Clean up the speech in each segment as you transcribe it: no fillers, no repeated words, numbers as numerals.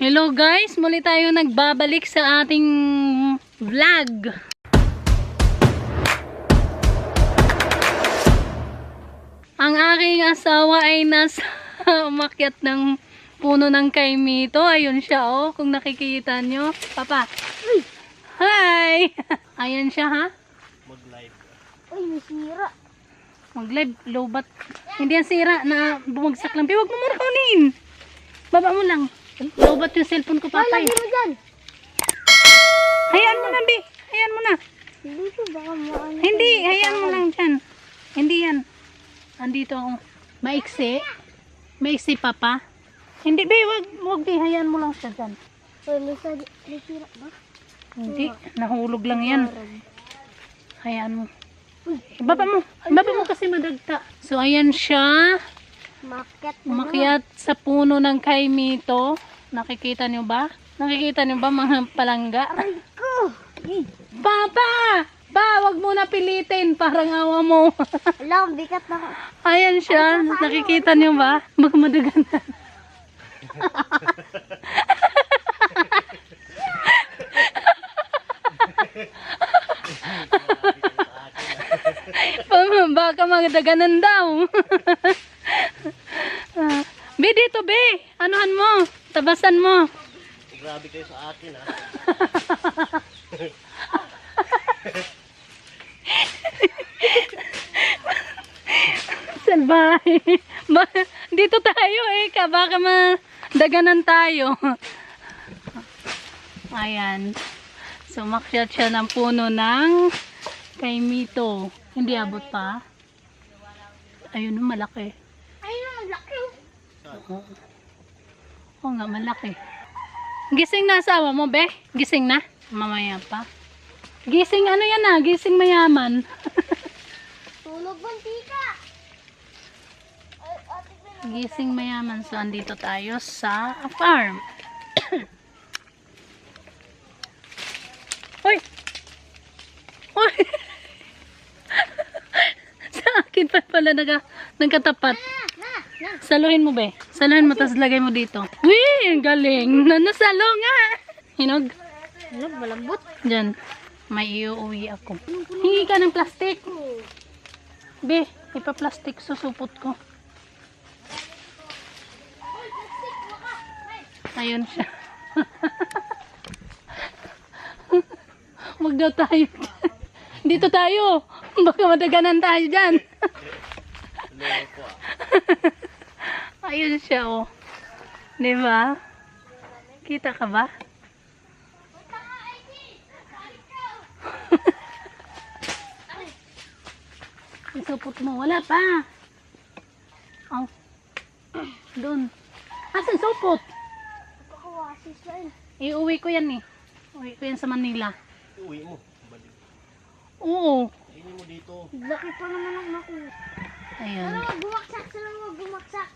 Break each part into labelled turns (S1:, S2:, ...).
S1: Hello guys, muli tayo nagbabalik sa ating vlog. Ang aking asawa ay nasa umakyat ng puno ng kaimito. Ayun siya oh, kung nakikita nyo. Papa. Hi! Ayan siya ha.
S2: Mag-live.
S3: Uy, may sira.
S1: Mag-live, lobat. Hindi yan sira na bumagsak lang. Huwag mo muna kunin. Baba mo lang. Lobat yung cellphone ko, Papa.
S3: Lalagyan mo dyan.
S1: Hayaan mo na, Bi. Hayaan mo na.
S3: Hindi ko baka maano.
S1: Hindi, hayaan mo lang dyan. Hindi yan. Andito ako. Maiksi. Maiksi, Papa. Hindi, Bi. Wag, Bi. Hayaan mo lang siya dyan.
S3: Uy, may sira ba?
S1: Hindi. Nahulog lang yan. Hayaan mo. Baba mo. Baba mo kasi madagta. So, ayan siya. Umakyat sa puno ng kaimito. Nakikita niyo ba? Nakikita niyo ba mga palangga?
S3: Aray ko!
S1: Papa! Ba, wag mo na pilitin. Parang awa mo.
S3: Alam, bigat na.
S1: Ayan siya. Nakikita niyo ba? Baka madagan na. Baka magdaganan daw. Be, dito be. Anuhan mo. Tabasan mo.
S2: Grabe kayo sa akin ha.
S1: Salbahe. Dito tayo eh. Baka madaganan tayo. Ayan. So, umakyat siya ng puno ng kaimito. Hindi abot pa. Ayun, malaki.
S3: Ayun, ang laki.
S1: Oo nga, malaki. Gising na asawa mo, be? Gising na? Mamaya pa. Gising ano yan ah? Gising mayaman.
S3: Tulog mantika.
S1: Gising mayaman. So, andito tayo sa farm. Hoy! Hoy! Sa akin pa pala nagkatapat. Saluhin mo, be. Saluhin mo, tapos lagay mo dito. Wee! Ang galing. Nasalo nga. Hinog.
S3: Ano, malambot?
S1: Diyan. May iuwi ako. Hingi ka ng plastic. Be, ipa-plastic. Susupot ko. Ayun siya. Wag daw tayo. Dito tayo. Baka madaganan tayo dyan.
S2: Loko ah.
S1: Ayun siya oh. Diba? Kita ka ba? Isupot mo. Wala pa. Oh. Doon. Asan supot?
S3: Pakawasis na yun.
S1: Iuwi ko yan eh. Uwi ko yan sa Manila.
S2: Uwi mo. Balik.
S1: Oo.
S2: Tingin mo dito.
S3: Laki pa naman ang nakuha.
S1: Ayan.
S3: Wag bumaksak sila, wag bumaksak.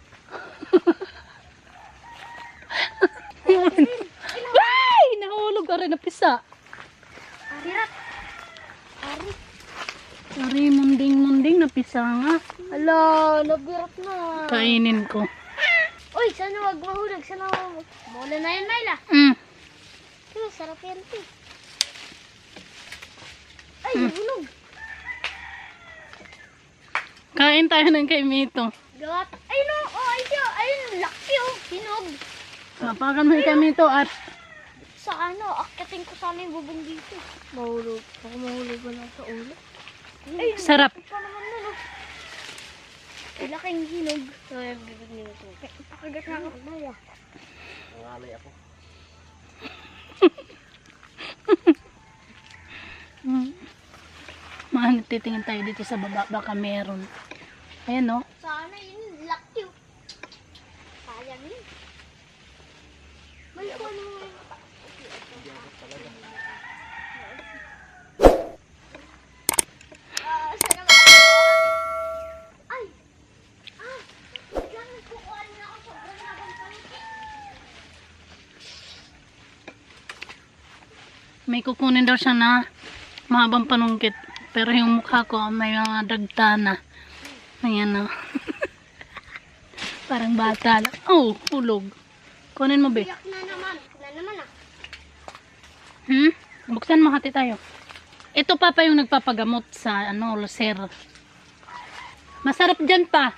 S1: Ay! Nahulog ka rin na pisa.
S3: Arit. Arit.
S1: Ari, munding-munding na pisa nga.
S3: Ala, nabirat na.
S1: Kainin ko.
S3: Uy, sana wag mahulog. Sana wag. Mula na yan, Myla. Sarap yan, ti. Ay, nahulog.
S1: Kain tayo ng kaimito.
S3: Gat. Ay, no. Oh, ayun, laki, oh. Hinog.
S1: Mapakan mo yung kaimito at
S3: Sa ano, akitin ko sana yung bubong dito. Mahulog. Baka mahulog ka lang sa ulo. Ay,
S1: sarap.
S3: pa naman nun, oh. Ay, laking hinog. Ay, bibig nila ito. Pakagat na ako.
S2: Nangalay ako.
S1: Titingin tayo dito sa baba. Baka meron. Ayan no.
S3: Sana yun, laki, oh. Sayang yun. May ako naman. Sana nga. Ay! Ah! Biglang nagkukuha na ako. Sobrang labang paniki.
S1: May kukunin daw siya na mahabang panungkit. Pero yung mukha ko may mga dagta na. Ayan o. Parang bata lang. Oh, hulog. Kunin mo, be.
S3: Iyak na naman. Na naman ah.
S1: Buksan mo, hati tayo. Ito papa yung nagpapagamot sa ulcer. Masarap dyan pa.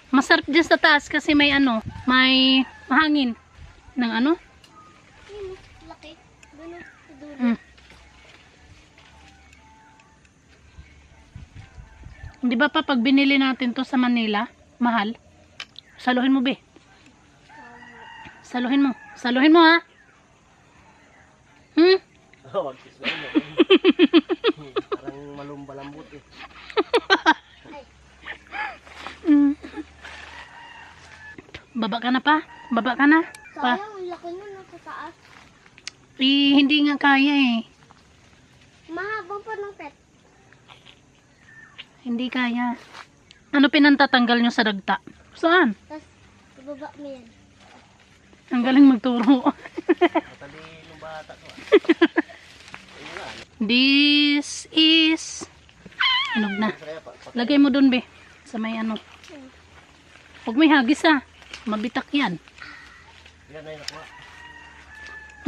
S1: Masarap dyan sa taas kasi may may hangin. Ng
S3: Ayun, laki. Dulo. Dulo.
S1: Di ba pa pag binili natin to sa Manila, mahal? Saluhin mo, be. Saluhin mo. Saluhin mo, ha?
S2: Wag kiss na yun. Parang malumbalambot eh.
S1: Baba ka na pa? Baba ka na? Pa.
S3: Sayang, ang laki nun sa taas.
S1: Hindi nga kaya eh.
S3: Mahabang pa ng pet.
S1: Hindi kaya. Ano pinantatanggal nyo sa dagta? Saan?
S3: Tapos, ibaba mo yan.
S1: Ang galing magturo.
S2: Matalinong bata to ah. Ayun nga.
S1: This is... Hinog na.
S2: Kaya pa.
S1: Lagay mo dun, be. Sa may Huwag may hagis, ha. Mabitak yan.
S2: Yan na yun ako.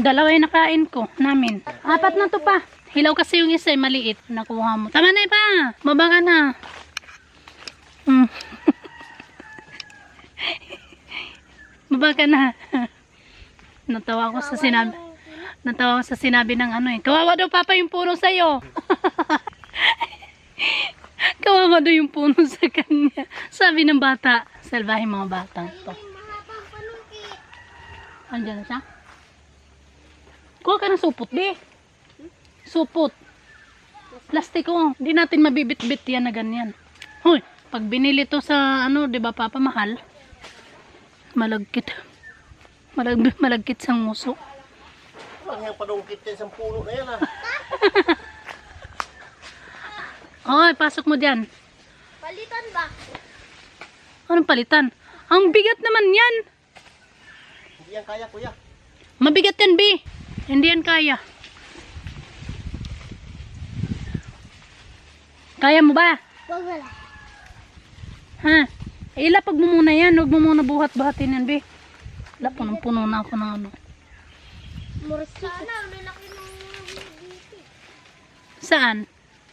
S1: Dalawa yung nakain ko namin. 4 na to pa. Hilaw kasi yung isa maliit. Nakuha mo. Tama na pa. Baba ka na. Baba ka na. Natawa ko sa sinabi. Natawa ko sa sinabi ng Kawawa daw papa yung puno sa'yo. Kawawa daw yung puno sa kanya. Sabi ng bata. Salbahin mga batang to.
S3: Ayun, mahabang panungkit.
S1: Andiyan na siya. Kuha ka ng supot, be. Supot. Plastiko. Hindi natin mabibit-bit yan na ganyan. Hoy, pag binili to sa di ba papa, mahal? Malagkit. Malagkit sang muso.
S2: Parang yung panungkit yan sa puno na yan ah.
S1: Hoy, pasok mo dyan.
S3: Palitan ba?
S1: Anong palitan? Ang bigat naman yan.
S2: Hindi yan kaya kuya.
S1: Mabigat yan, be. Hindi yan kaya. Kaya mo ba?
S3: Wag wala.
S1: Ha? Ilapag mo muna yan. Huwag mo muna buhat-buhatin yan, be. Punong-puno na ako ng
S3: Sana, may laki ng dito.
S1: Saan?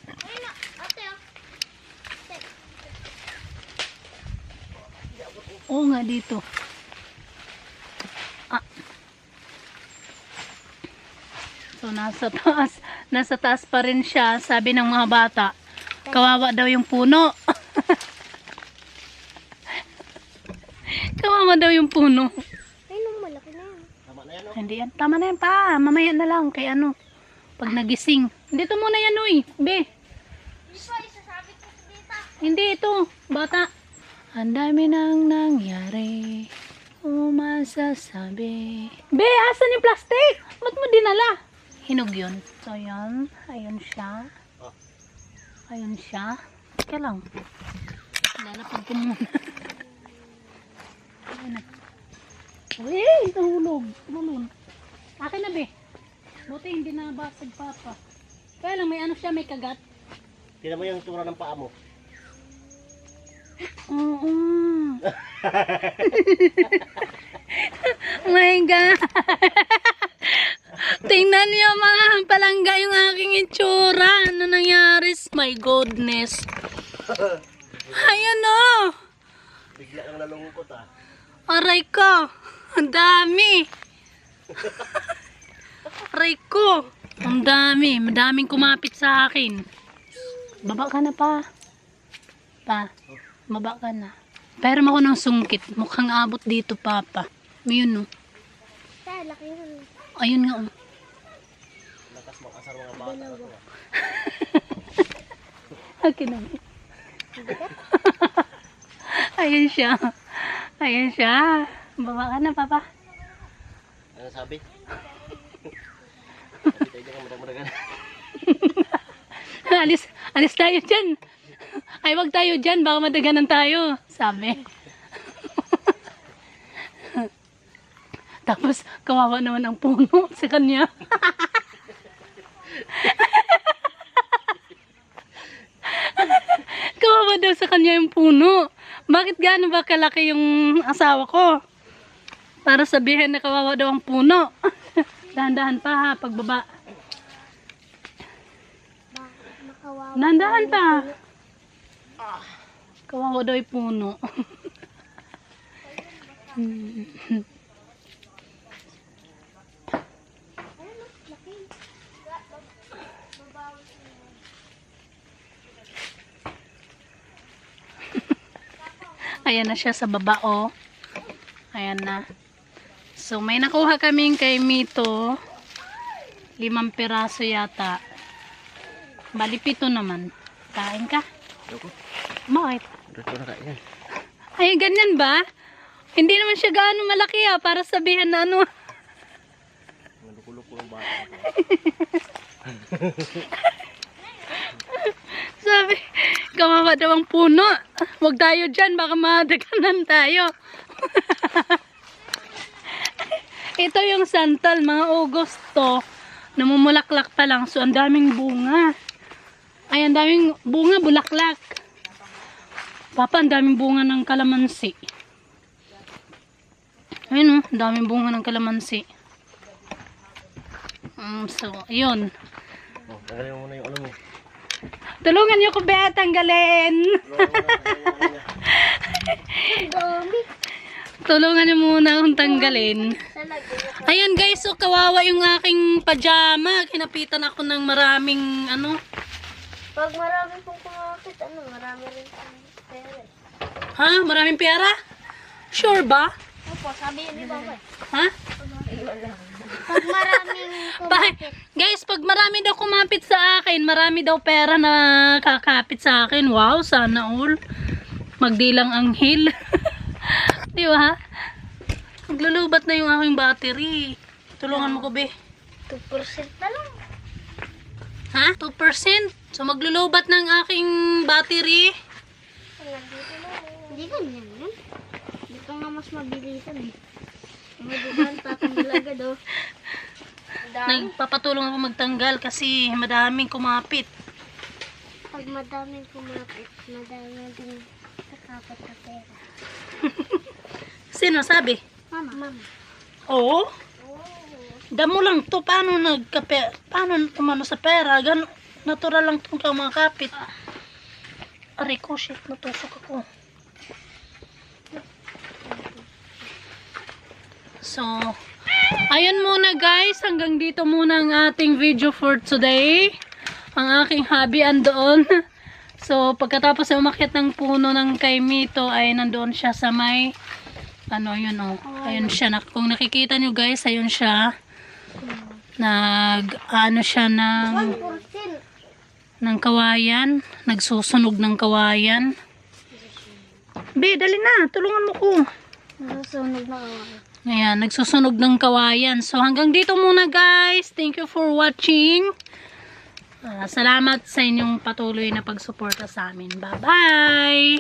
S3: Ayun na, ate ah.
S1: Oo nga, dito. So, nasa taas pa rin siya. Sabi ng mga bata, kawawa daw yung puno. Kawawa daw yung puno.
S3: Ayun, malaki na yan.
S2: Tama na yan oh.
S1: Hindi yan. Tama na yan pa. Mamaya na lang. Kay pag nagising. Dito muna yan, uy. Be.
S3: Di ba, isasabit ko sa dita.
S1: Hindi ito. Bata. Ang dami nang nangyari. Masasabi. Be, asan yung plastic? Ba't mo dinala? Hinog yun. So, yun. Ayun siya. Ayun siya. Teka lang. Lalapag ko muna. Ayun na. Uy, nahulog. Bulon. Akin na, be. Buti hindi na basag papa. Kaya lang, may siya, may kagat.
S2: Tignan mo yung tura ng paa mo.
S1: Oo. Oh my God. Tingnan niyo mga palangga yung aking itsura. Ano nangyari? My goodness. Ayan o.
S2: Bigla kang nalungkot ah.
S1: Aray ko. Ang dami. Aray ko. Ang dami. Madaming kumapit sa akin. Baba ka na pa. Pa. Baba ka na. Pero ako ng sungkit. Mukhang abot dito, papa. Ayun, no.
S3: Tay, laki na.
S1: Ayun nga, oh.
S2: Lakas makasar mga bata na to ah.
S1: Akin na. Ayun siya. Ayun siya. Baba ka na, papa.
S2: Ano sabi? Sabi tayo dyan, madag-madagan.
S1: Alis tayo dyan. Ay, wag tayo dyan. Baka madaganan tayo. Sabi. Tapos, kawawa naman ang puno sa kanya. Kawawa daw sa kanya yung puno. Bakit gaano ba kalaki yung asawa ko? Para sabihin na kawawa daw ang puno. Dahan-dahan pa ha, pagbaba.
S3: Makawawa.
S1: Dahan-dahan pa. Kawawa daw yung puno. Ayan na siya sa baba, oh. Ayan na. So, may nakuha kaming kay Mito. 5 piraso yata. Bali, 7 naman. Kain ka?
S2: Ayoko.
S1: Bakit?
S2: Dito na kain.
S1: Ay, ganyan ba? Hindi naman siya gaano malaki para sabihin na ano.
S2: Malukulok ng bata.
S1: Sabi, kawawa daw ang puno. Huwag tayo dyan, baka madaganan tayo. Ito yung santal, mga Agosto. Namumulaklak pa lang. So, ang daming bunga. Ay, ang daming bunga, bulaklak. Papa, ang daming bunga ng kalamansi. Ayun, ang daming bunga ng kalamansi. So, yun.
S2: Oh, tanggalin mo muna yung ano mo.
S1: Tulungan niyo ko, Bea, tanggalin.
S3: Dami.
S1: Tulungan niyo muna akong tanggalin.
S3: Talaga.
S1: Ayan guys, so kawawa yung aking pajama. Kinapitan ako ng maraming ano.
S3: Pag marami pong kumapit, marami rin pong pera.
S1: Ha? Maraming pera? Sure ba?
S3: Opo, sabi yun ni Baba.
S1: Ha?
S3: Pag maraming kumapit.
S1: Guys, pag marami daw kumapit sa akin, marami daw pera na kakapit sa akin. Wow, sana all. Magdilang anghel. Di ba? Maglulubat na yung aking battery. Tulungan mo ko, be.
S3: 2% na lang.
S1: Ha? 2%? So, maglulubat ng aking battery.
S3: Hindi ganyan yun. Hindi ka nga mas mabilisan eh. Madugan, tatanggal agad oh.
S1: Nagpapatulong ako magtanggal kasi madaming kumapit.
S3: Pag madaming kumapit, madaming din kakapit na pera.
S1: Sino sabi?
S3: Mama. Mama.
S1: Oo. Damo lang to. Paano tumano sa pera? Natural lang itong kamakapit. Aray ko, shit. Natusok ako. So, ayun muna guys. Hanggang dito muna ang ating video for today. Ang aking hobby andoon. So, pagkatapos ay umakyat ng puno ng kay Mito, ay nandoon siya sa may ano, yun oh. Ayun siya. Kung nakikita nyo guys, ayun siya. Ano siya ng
S3: 1%.
S1: kawayan. Nagsusunog ng kawayan. Be, dali na. Tulungan mo ko.
S3: Nasusunog na kawayan.
S1: Ayan, nagsusunog ng kawayan. So, hanggang dito muna guys. Thank you for watching. Salamat sa inyong patuloy na pagsuporta sa amin. Bye-bye!